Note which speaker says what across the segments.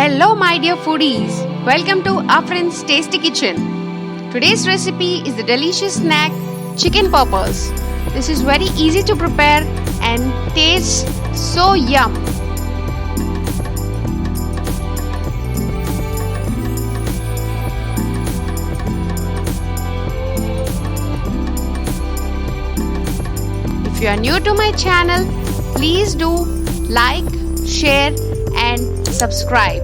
Speaker 1: Hello my dear foodies, welcome to Afreen's Tasty Kitchen. Today's recipe is the delicious snack chicken poppers. This is very easy to prepare and tastes so yum. If you are new to my channel, please do like, share and subscribe.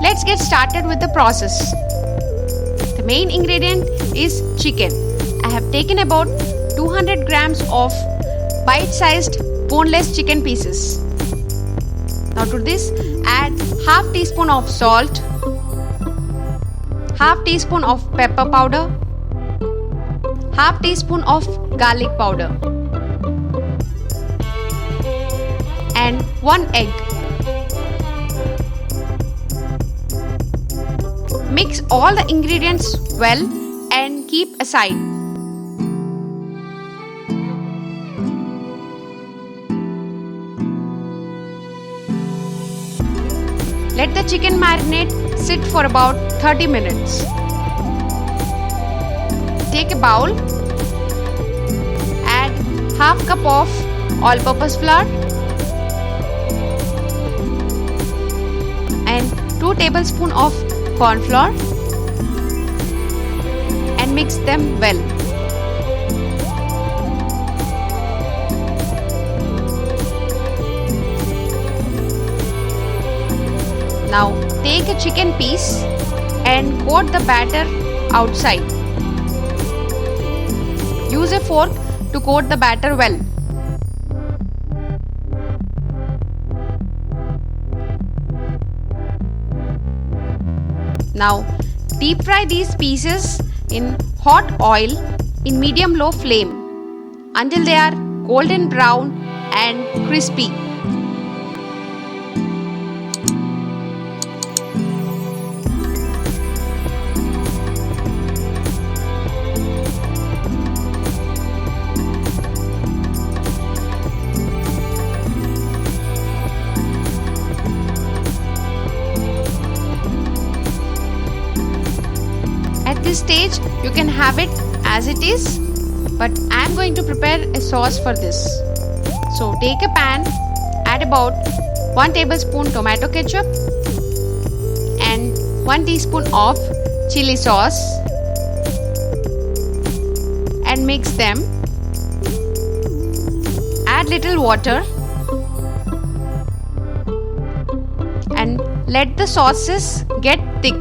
Speaker 1: Let's get started with the process. The main ingredient is chicken. I have taken about 200 grams of bite-sized boneless chicken pieces. Now to this add half teaspoon of salt, half teaspoon of pepper powder, half teaspoon of garlic powder and 1 egg. Mix all the ingredients well and keep aside. Let the chicken marinate sit for about 30 minutes. Take a bowl, add half cup of all-purpose flour and 2 tablespoons of corn flour and mix them well. Now take a chicken piece and coat the batter outside. Use a fork to coat the batter well. Now deep fry these pieces in hot oil in medium-low flame until they are golden brown and crispy. At this stage, you can have it as it is, but I am going to prepare a sauce for this. So take a pan, add about 1 tablespoon tomato ketchup and 1 teaspoon of chili sauce and mix them. Add little water and let the sauces get thick.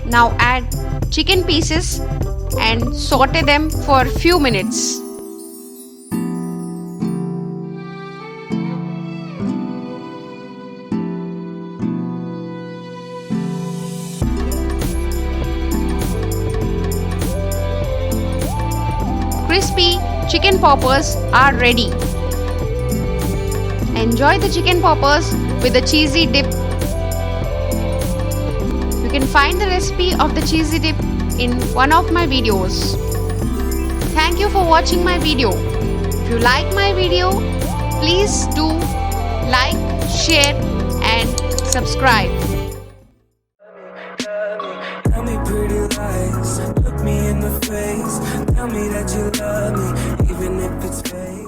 Speaker 1: Now add chicken pieces and saute them for a few minutes. Crispy chicken poppers are ready. Enjoy the chicken poppers with a cheesy dip. You can find the recipe of the cheesy dip in one of my videos. Thank you for watching my video. If you like my video, please do like, share and subscribe.
Speaker 2: Tell me pretty lies, look me in the face. Tell me that you love me, even if it's fake.